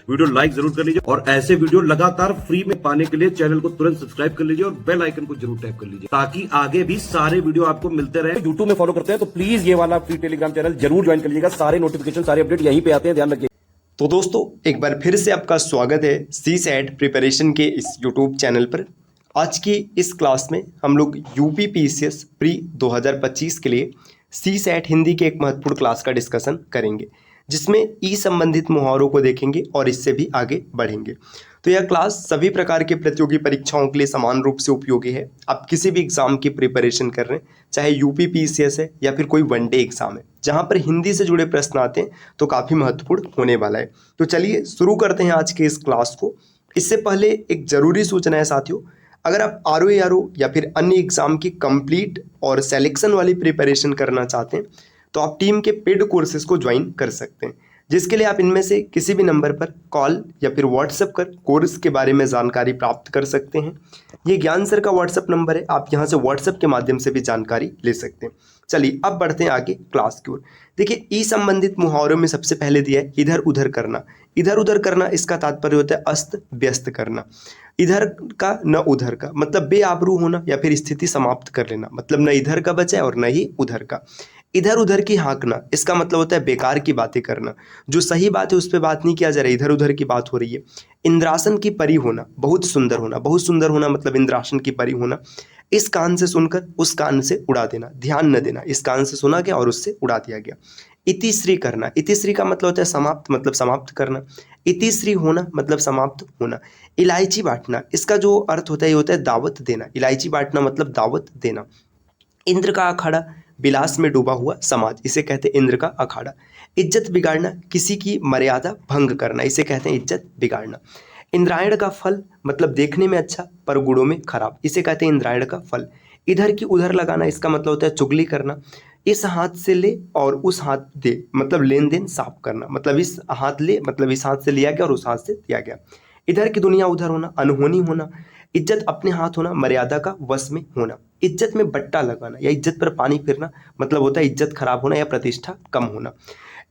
Video like जरूर कर लीजिए और ऐसे वीडियो लगातार फ्री में पाने के लिए चैनल को तुरंत सब्सक्राइब कर लीजिए और बेल आइकन को जरूर टैप कर लीजिए ताकि आगे भी सारे वीडियो आपको मिलते रहे। यूट्यूब में फॉलो करते हैं तो प्लीज ये वाला फ्री टेलीग्राम चैनल जरूर ज्वाइन कर लीजिएगा। सारे नोटिफिकेशन सारे अपडेट यहीं पे आते हैं, ध्यान रखिए। तो दोस्तों एक बार फिर से आपका स्वागत है CSAT प्रिपरेशन के इस यूट्यूब चैनल पर। आज की इस क्लास में हम लोग यूपी PCS प्री 2025 के लिए CSAT हिंदी के एक महत्वपूर्ण क्लास का डिस्कशन करेंगे जिसमें ई संबंधित मुहावरों को देखेंगे और इससे भी आगे बढ़ेंगे। तो यह क्लास सभी प्रकार के प्रतियोगी परीक्षाओं के लिए समान रूप से उपयोगी है। आप किसी भी एग्जाम की प्रिपरेशन कर रहे हैं, चाहे यूपी PCS है या फिर कोई वनडे एग्जाम है, जहां पर हिंदी से जुड़े प्रश्न आते हैं तो काफ़ी महत्वपूर्ण होने वाला है। तो चलिए शुरू करते हैं आज के इस क्लास को। इससे पहले एक ज़रूरी सूचना है साथियों, अगर आप ROA या फिर अन्य एग्ज़ाम की कंप्लीट और सेलेक्शन वाली प्रिपरेशन करना चाहते हैं तो आप टीम के पेड कोर्सेज को ज्वाइन कर सकते हैं, जिसके लिए आप इनमें से किसी भी नंबर पर कॉल या फिर व्हाट्सएप कर कोर्स के बारे में जानकारी प्राप्त कर सकते हैं। ये ज्ञान सर का व्हाट्सएप नंबर है, आप यहाँ से व्हाट्सएप के माध्यम से भी जानकारी ले सकते हैं। चलिए अब बढ़ते हैं आगे क्लास की ओर। देखिए ई संबंधित मुहावरों में सबसे पहले दिया है इधर उधर करना। इधर उधर करना इसका तात्पर्य होता है अस्त व्यस्त करना। इधर का न उधर का मतलब बेआबरू होना या फिर स्थिति समाप्त कर लेना, मतलब न इधर का बचा है और न ही उधर का। इधर उधर की हाँकना इसका मतलब होता है बेकार की बातें करना, जो सही बात है उस पर बात नहीं किया जा रहा है, इधर उधर की बात हो रही है। इंद्रासन की परी होना, बहुत सुंदर होना, बहुत सुंदर होना मतलब इंद्रासन की परी होना। इस कान से सुनकर उस कान से उड़ा देना, ध्यान न देना, इस कान से सुना गया और उससे उड़ा दिया गया। इतिश्री करना, इतिश्री का मतलब होता है समाप्त, मतलब समाप्त करना। इतिश्री होना मतलब समाप्त होना। इलायची बांटना इसका जो अर्थ होता है ये होता है दावत देना। इलायची बांटना मतलब दावत देना। इंद्र का अखाड़ा, विलास में डूबा हुआ समाज, इसे कहते हैं इंद्र का अखाड़ा। इज्जत बिगाड़ना, किसी की मर्यादा भंग करना, इसे कहते हैं इज्जत बिगाड़ना। इंद्रायण का फल मतलब देखने में अच्छा पर गुणों में खराब, इसे कहते हैं इंद्रायण का फल। इधर की उधर लगाना इसका मतलब होता है चुगली करना। इस हाथ से ले और उस हाथ दे मतलब लेन देन साफ करना, मतलब इस हाथ ले मतलब इस हाथ से लिया गया और उस हाथ से दिया गया। इधर की दुनिया उधर होना, अनहोनी होना। इज्जत अपने हाथ होना, मर्यादा का वश में होना। इज्जत में बट्टा लगाना या इज्जत पर पानी फिरना मतलब होता है इज्जत खराब होना या प्रतिष्ठा कम होना।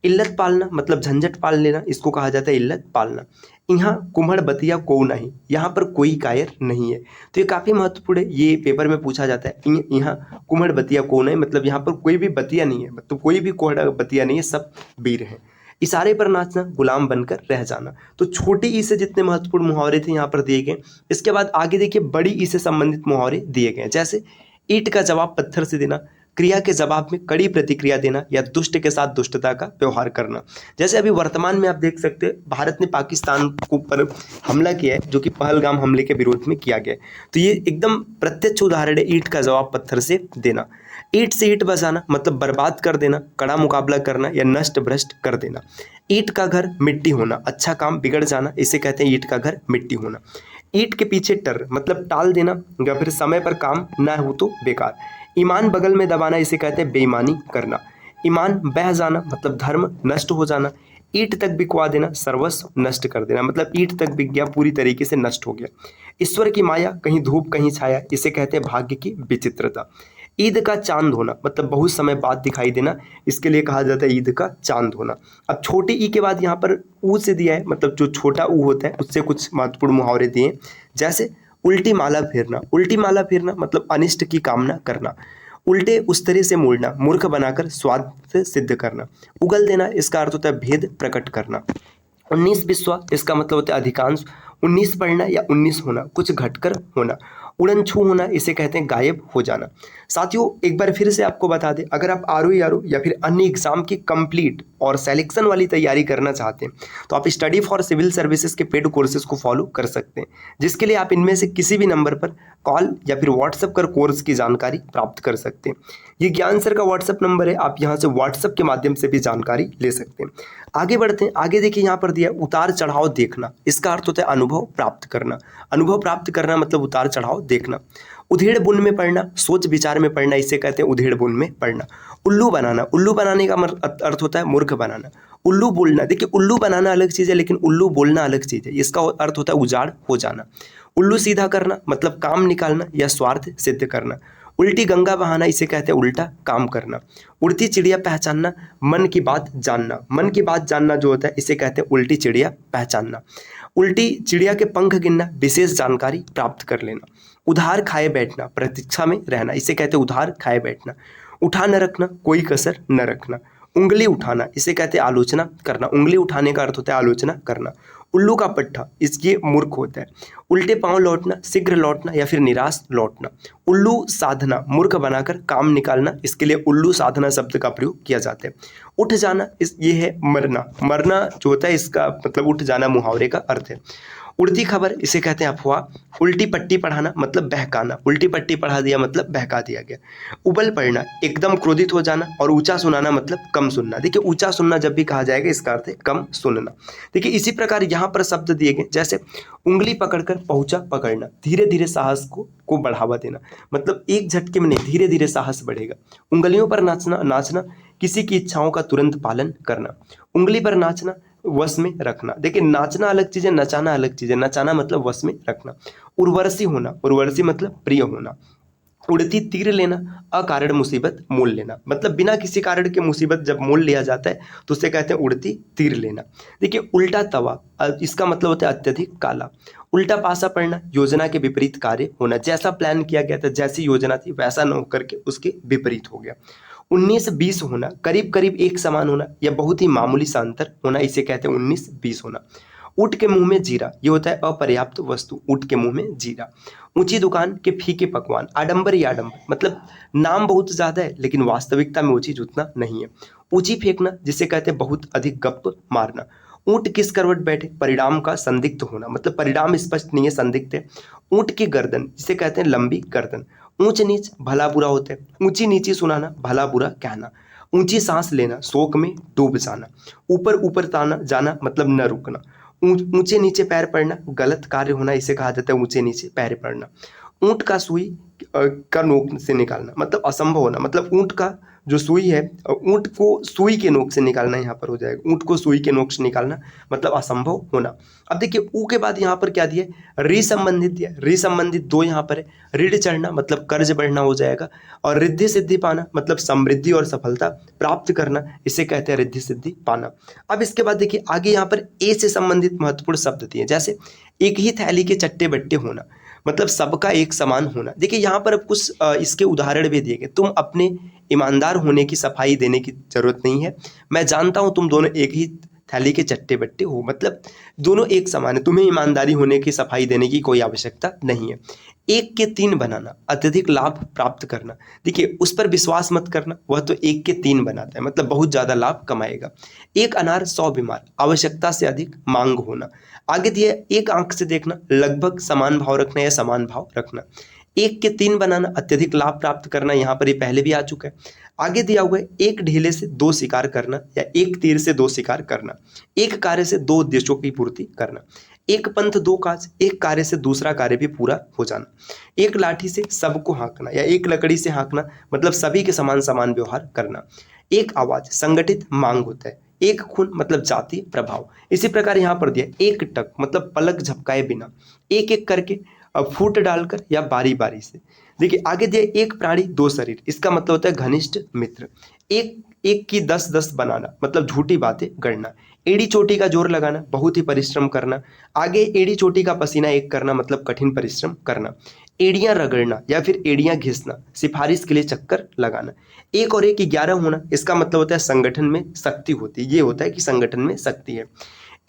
इल्लत पालना मतलब झंझट पाल लेना, इसको कहा जाता है इल्लत पालना। यहाँ कुम्हड़ बतिया को नहीं, यहाँ पर कोई कायर नहीं है। तो ये काफ़ी महत्वपूर्ण है, ये पेपर में पूछा जाता है। यहाँ कुम्हड़ बतिया को नहीं मतलब यहाँ पर कोई भी बतिया नहीं है, मतलब कोई भी कोहड़ा बतिया नहीं है, सब वीर हैं। इशारे पर नाचना, गुलाम बनकर रह जाना। तो छोटी ई से जितने महत्वपूर्ण मुहावरे थे यहाँ पर दिए गए। इसके बाद आगे देखिए बड़ी ई से संबंधित मुहावरे दिए गए, जैसे ईंट का जवाब पत्थर से देना, क्रिया के जवाब में कड़ी प्रतिक्रिया देना या दुष्ट के साथ दुष्टता का व्यवहार करना। जैसे अभी वर्तमान में आप देख सकते हैं भारत ने पाकिस्तान के ऊपर हमला किया है, जो कि पहलगाम हमले के विरोध में किया गया है। तो ये एकदम प्रत्यक्ष उदाहरण है ईंट का जवाब पत्थर से देना। ईंट से ईंट बजाना मतलब बर्बाद कर देना, कड़ा मुकाबला करना या नष्ट भ्रष्ट कर देना। ईंट का घर मिट्टी होना, अच्छा काम बिगड़ जाना, इसे कहते हैं ईंट का घर मिट्टी होना। ईंट के पीछे टर मतलब टाल देना या फिर समय पर काम ना हो तो बेकार। ईमान बगल में दबाना, इसे कहते हैं बेईमानी करना। ईमान बह जाना मतलब धर्म नष्ट हो जाना। ईंट तक बिकवा देना, सर्वस्व नष्ट कर देना, मतलब ईंट तक बिक गया, पूरी तरीके से नष्ट हो गया। ईश्वर की माया, कहीं धूप कहीं छाया, इसे कहते हैं भाग्य की विचित्रता। ईद का चांद होना मतलब बहुत समय बाद दिखाई देना, इसके लिए कहा जाता है ईद का चांद होना। अब छोटे ई के बाद यहाँ पर ऊ से दिया है, मतलब जो छोटा ऊ होता है उससे कुछ महत्वपूर्ण मुहावरे दिए, जैसे उल्टी माला फेरना। उल्टी माला फेरना मतलब अनिष्ट की कामना करना। उल्टे उस तरह से मोड़ना, मूर्ख बनाकर स्वार्थ सिद्ध करना। उगल देना इसका अर्थ होता है भेद प्रकट करना। 19 विश्वा इसका मतलब होता है अधिकांश। 19 पढ़ना या 19 होना, कुछ घटकर होना। उड़न छू होना, इसे कहते हैं गायब हो जाना। साथियों एक बार फिर से आपको बता दें, अगर आप ROA या फिर अन्य एग्जाम की कंप्लीट और सिलेक्शन वाली तैयारी करना चाहते हैं तो आप स्टडी फॉर सिविल सर्विसेज के पेड कोर्सेज को फॉलो कर सकते हैं, जिसके लिए आप इनमें से किसी भी नंबर पर कॉल या फिर व्हाट्सएप कर कोर्स की जानकारी प्राप्त कर सकते हैं। ये ज्ञान सर का व्हाट्सएप नंबर है, आप यहाँ से व्हाट्सएप के माध्यम से भी जानकारी ले सकते हैं। आगे बढ़ते हैं, आगे देखिए यहाँ पर दिया उतार चढ़ाव देखना, इसका अर्थ होता है अनुभव प्राप्त करना। अनुभव प्राप्त करना मतलब उतार चढ़ाव देखना। उधेड़ बुन में पढ़ना, सोच विचार में पढ़ना, इसे कहते हैं उधेड़ बुन में पढ़ना। उल्लू बनाना, उल्लू बनाने का अर्थ होता है मूर्ख बनाना। उल्लू बोलना, देखिए उल्लू बनाना अलग चीज़ है लेकिन उल्लू बोलना अलग चीज़ है, इसका अर्थ होता है उजाड़ हो जाना। उल्लू सीधा करना मतलब काम निकालना या स्वार्थ सिद्ध करना। उल्टी गंगा बहाना, इसे कहते हैं उल्टा काम करना। उड़ती चिड़िया पहचानना, मन की बात जानना। मन की बात जानना जो होता है इसे कहते हैं उल्टी चिड़िया पहचानना। उल्टी चिड़िया के पंख गिनना, विशेष जानकारी प्राप्त कर लेना। उधार खाए बैठना, प्रतीक्षा में रहना, इसे कहते हैं उधार खाए बैठना। उठा न रखना, कोई कसर न रखना। उंगली उठाना, इसे कहते हैं आलोचना करना। उंगली उठाने का अर्थ होता है आलोचना करना। उल्लू का पट्टा, इसके मूर्ख होता है। उल्टे पांव लौटना, शीघ्र लौटना या फिर निराश लौटना। उल्लू साधना, मूर्ख बनाकर काम निकालना, इसके लिए उल्लू साधना शब्द का प्रयोग किया जाता है। उठ जाना, ये है मरना। मरना जो होता है इसका मतलब उठ जाना मुहावरे का अर्थ है। उड़ती खबर, इसे कहते हैं अफवाह। उल्टी पट्टी पढ़ाना मतलब बहकाना। उल्टी पट्टी पढ़ा दिया मतलब बहका दिया गया। उबल पड़ना, एकदम क्रोधित हो जाना। और ऊंचा सुनाना मतलब कम सुनना। देखिए ऊंचा सुनना जब भी कहा जाएगा इसका अर्थ है कम सुनना। देखिए इसी प्रकार यहाँ पर शब्द दिए गए, जैसे उंगली पकड़कर पहुंचा पकड़ना, धीरे धीरे साहस को बढ़ावा देना, मतलब एक झटके में नहीं, धीरे धीरे साहस बढ़ेगा। उंगलियों पर नाचना, नाचना किसी की इच्छाओं का तुरंत पालन करना। उंगली पर नाचना, वश में रखना। देखिए नाचना अलग चीज है, नचाना अलग चीज है। नचाना मतलब वश में रखना। उर्वशी होना, उर्वशी मतलब प्रिय होना। उड़ती तीर लेना, अकारण मुसीबत मोल लेना, मतलब बिना किसी कारण के मुसीबत जब मोल लिया जाता है तो उसे कहते हैं उड़ती तीर लेना। देखिए उल्टा तवा, इसका मतलब होता है अत्यधिक काला। उल्टा पासा पड़ना, योजना के विपरीत कार्य होना। जैसा प्लान किया गया था, जैसी योजना थी वैसा न होकर के उसके विपरीत हो गया। 19-20 होना, करीब करीब एक समान होना या बहुत ही मामूली सा अंतर होना, इसे कहते हैं 19-20 होना। ऊँट के मुंह में जीरा, ये होता है अपर्याप्त वस्तु। ऊँट के मुंह में जीरा। ऊंची दुकान के फीके पकवान, आडंबर या आडंबर, मतलब नाम बहुत ज्यादा है लेकिन वास्तविकता में वो चीज उतना नहीं है। ऊंची फेंकना, जिसे कहते हैं बहुत अधिक गप मारना। ऊंट किस करवट बैठे, परिणाम का संदिग्ध होना, मतलब परिणाम स्पष्ट नहीं है, संदिग्ध है। ऊंट की गर्दन, जिसे कहते हैं लंबी गर्दन। ऊंच नीच, भला बुरा होता है। ऊंची नीची सुनाना, भला बुरा कहना। ऊंची सांस लेना, शोक में डूब जाना। ऊपर ऊपर ताना जाना मतलब न रुकना। ऊंचे नीचे पैर पड़ना, गलत कार्य होना, इसे कहा जाता है ऊंचे नीचे पैर पड़ना। ऊंट का सुई का नोक से निकालना मतलब असंभव होना, मतलब ऊंट का जो सुई है, ऊंट को सुई के नोक से निकालना यहाँ पर हो जाएगा। ऊंट को सुई के नोक से निकालना मतलब असंभव होना। अब देखिए ऊ के बाद यहाँ पर क्या दिया, रि संबंधित दिया। रि संबंधित दो यहाँ पर है। ऋण चढ़ना मतलब कर्ज बढ़ना हो जाएगा। और रिद्धि सिद्धि पाना मतलब समृद्धि और सफलता प्राप्त करना, इसे कहते हैं रिद्धि सिद्धि पाना। अब इसके बाद देखिए आगे यहाँ पर ए से संबंधित महत्वपूर्ण शब्द दिए, जैसे एक ही थैली के चट्टे बट्टे होना, मतलब सबका एक समान होना। देखिए यहाँ पर अब कुछ इसके उदाहरण भी दिए गए। तुम अपने ईमानदार होने की सफाई देने की जरूरत नहीं है, मैं जानता हूँ तुम दोनों एक ही थैली के चट्टे बट्टे हो, मतलब दोनों एक समान है, तुम्हें ईमानदारी होने की सफाई देने की कोई आवश्यकता नहीं है। एक के तीन बनाना, अत्यधिक लाभ प्राप्त करना। देखिए उस पर विश्वास मत करना, वह तो एक के तीन बनाता है, मतलब बहुत ज्यादा लाभ कमाएगा। एक अनार 100 बीमार, आवश्यकता से अधिक मांग होना। आगे दिए एक आंख से देखना, लगभग समान भाव रखना या समान भाव रखना। एक के तीन बनाना, अत्यधिक लाभ प्राप्त करना, यहाँ पर ये पहले भी आ चुका है। आगे दिया हुआ है एक ढीले से दो शिकार करना या एक तीर से दो शिकार करना। एक कार्य से दो उद्देश्यों की पूर्ति करना। एक पंथ दो काज, एक कार्य से दूसरा कार्य भी पूरा हो जाना। एक लाठी से सबको हाँकना या एक लकड़ी से हाँकना, मतलब सभी के समान समान व्यवहार करना। एक आवाज, संगठित मांग होता है। एक खून मतलब जाति प्रभाव। इसी प्रकार यहाँ पर दिया एक टक मतलब पलक झपकाए बिना, एक एक करके, फूट डालकर या बारी बारी से। देखिए आगे दिया एक प्राणी दो शरीर, इसका मतलब होता है घनिष्ठ मित्र। एक एक की 10-10 बनाना मतलब झूठी बातें गढ़ना। एड़ी चोटी का जोर लगाना, बहुत ही परिश्रम करना। आगे एड़ी चोटी का पसीना एक करना मतलब कठिन परिश्रम करना। एड़ियां रगड़ना या फिर एड़ियां घिसना, सिफारिश के लिए चक्कर लगाना। एक और एक 11 होना, इसका मतलब होता है संगठन में शक्ति होती है, ये होता है कि संगठन में शक्ति है।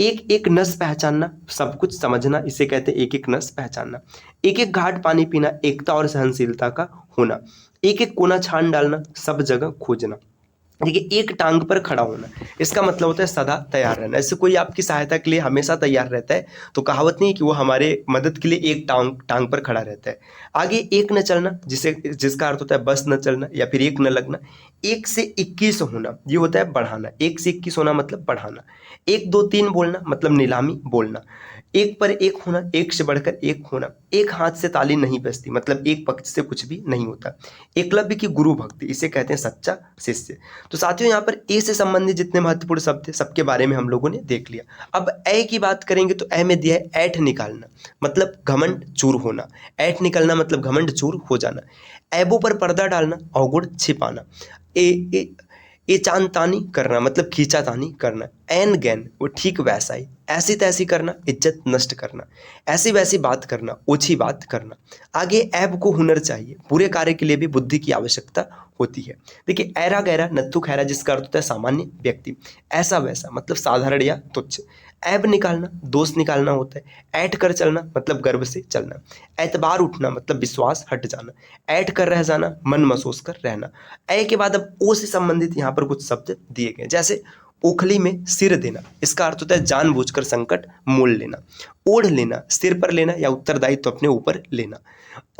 एक एक नस पहचानना, सब कुछ समझना, इसे कहते हैं एक एक नस पहचानना। एक एक घाट पानी पीना, एकता और सहनशीलता का होना। एक एक कोना छान डालना, सब जगह खोजना। देखिए एक टांग पर खड़ा होना, इसका मतलब होता है सदा तैयार रहना। ऐसे कोई आपकी सहायता के लिए हमेशा तैयार रहता है तो कहावत नहीं कि वो हमारे मदद के लिए एक टांग पर खड़ा रहता है। आगे एक न चलना, जिसका अर्थ होता है बस न चलना या फिर एक न लगना। 1 से 21 होना, ये होता है बढ़ाना। 1 से 21 होना मतलब बढ़ाना। 1 2 3 बोलना मतलब नीलामी बोलना। एक पर एक होना, एक से बढ़कर एक होना। एक हाथ से ताली नहीं बजती, मतलब एक पक्ष से कुछ भी नहीं होता। एकलव्य की गुरु भक्ति, इसे कहते हैं सच्चा शिष्य। तो साथियों यहाँ पर ए से संबंधित जितने महत्वपूर्ण शब्द थे सबके बारे में हम लोगों ने देख लिया। अब ए की बात करेंगे तो ए में दिया है ऐठ निकालना, मतलब घमंड चूर होना। ऐठ निकलना मतलब घमंड चूर हो जाना। ऐबों पर पर्दा डालना, अवगुण छिपाना। ए चांद तानी करना मतलब खींचा तानी करना। एन गैन वो ठीक वैसा ही। ऐसी तैसी करना, इज्जत नष्ट करना। ऐसी वैसी बात करना, ओछी बात करना। आगे ऐब को हुनर चाहिए, पूरे कार्य के लिए भी बुद्धि की आवश्यकता होती है। देखिए ऐरा गैरा नत्थु खैरा जिसका अर्थ होता है सामान्य व्यक्ति। ऐसा वैसा मतलब साधारण या तुच्छ। ऐब निकालना दोष निकालना होता है। ऐठ कर चलना मतलब गर्व से चलना। एतबार उठना मतलब विश्वास हट जाना। ऐठ कर रह जाना मन महसूस कर रहना। ऐ के बाद अब ओ से संबंधित यहाँ पर कुछ शब्द दिए गए, जैसे ओखली में सिर देना, इसका अर्थ होता है जानबूझकर संकट मोल लेना। ओढ़ लेना सिर पर लेना या उत्तरदायित्व अपने ऊपर लेना।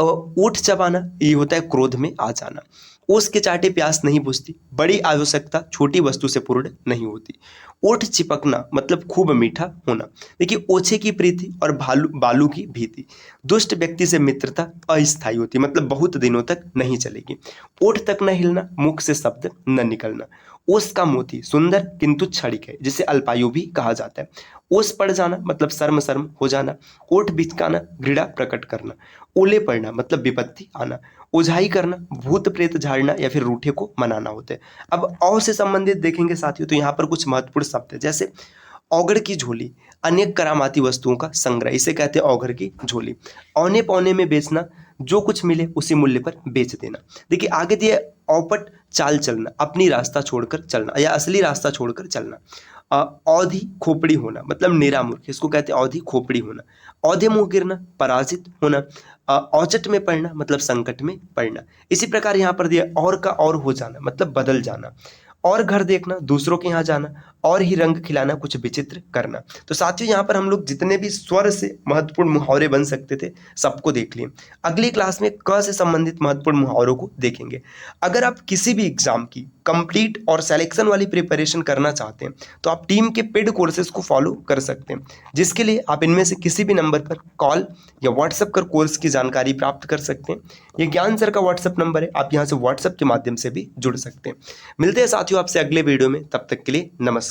ऊँट चबाना ये होता है क्रोध में आ जाना। ओस के चाटे प्यास नहीं बुझती, बड़ी आवश्यकता छोटी वस्तु से पूर्ण नहीं होती। ओठ चिपकना मतलब खूब मीठा होना। देखिए ओछे की प्रीति और बालू की भीति। दुष्ट व्यक्ति से मित्रता अस्थायी होती मतलब बहुत दिनों तक नहीं चलेगी। ओठ तक न हिलना, मुख से शब्द न निकलना। ओस का मोती सुंदर किंतु क्षणिक है, जिसे अल्पायु भी कहा जाता है। ओस पड़ जाना मतलब शर्म शर्म हो जाना। ओठ बिचकाना घृणा प्रकट करना। ओले पड़ना मतलब विपत्ति आना। ओझाई करना भूत प्रेत झाड़ना या फिर रूठे को मनाना होता है। अब औ से संबंधित देखेंगे साथियों तो यहाँ पर कुछ महत्वपूर्ण शब्द है, जैसे औगड़ की झोली अनेक करामाती वस्तुओं का संग्रह, इसे कहते हैं औगड़ की झोली। औने पौने में बेचना, जो कुछ मिले उसी मूल्य पर बेच देना। देखिए आगे दिए औपट चाल चलना, अपनी रास्ता छोड़कर चलना या असली रास्ता छोड़कर चलना। औधी खोपड़ी होना मतलब निरा मूर्ख, इसको कहते हैं औधी खोपड़ी होना। औधे मुंह गिरना पराजित होना। औचट में पड़ना मतलब संकट में पड़ना। इसी प्रकार यहाँ पर दिया और का और हो जाना मतलब बदल जाना। और घर देखना दूसरों के यहाँ जाना। और ही रंग खिलाना कुछ विचित्र करना। तो साथियों यहाँ पर हम लोग जितने भी स्वर से महत्वपूर्ण मुहावरे बन सकते थे सबको देख लिए। अगली क्लास में क से संबंधित महत्वपूर्ण मुहावरों को देखेंगे। अगर आप किसी भी एग्जाम की कंप्लीट और सिलेक्शन वाली प्रिपरेशन करना चाहते हैं तो आप टीम के पेड कोर्सेज को फॉलो कर सकते हैं, जिसके लिए आप इनमें से किसी भी नंबर पर कॉल या व्हाट्सएप कर कोर्स की जानकारी प्राप्त कर सकते हैं। ये ज्ञान सर का व्हाट्सएप नंबर है, आप यहाँ से व्हाट्सएप के माध्यम से भी जुड़ सकते हैं। मिलते हैं साथियों आपसे अगले वीडियो में, तब तक के लिए नमस्कार।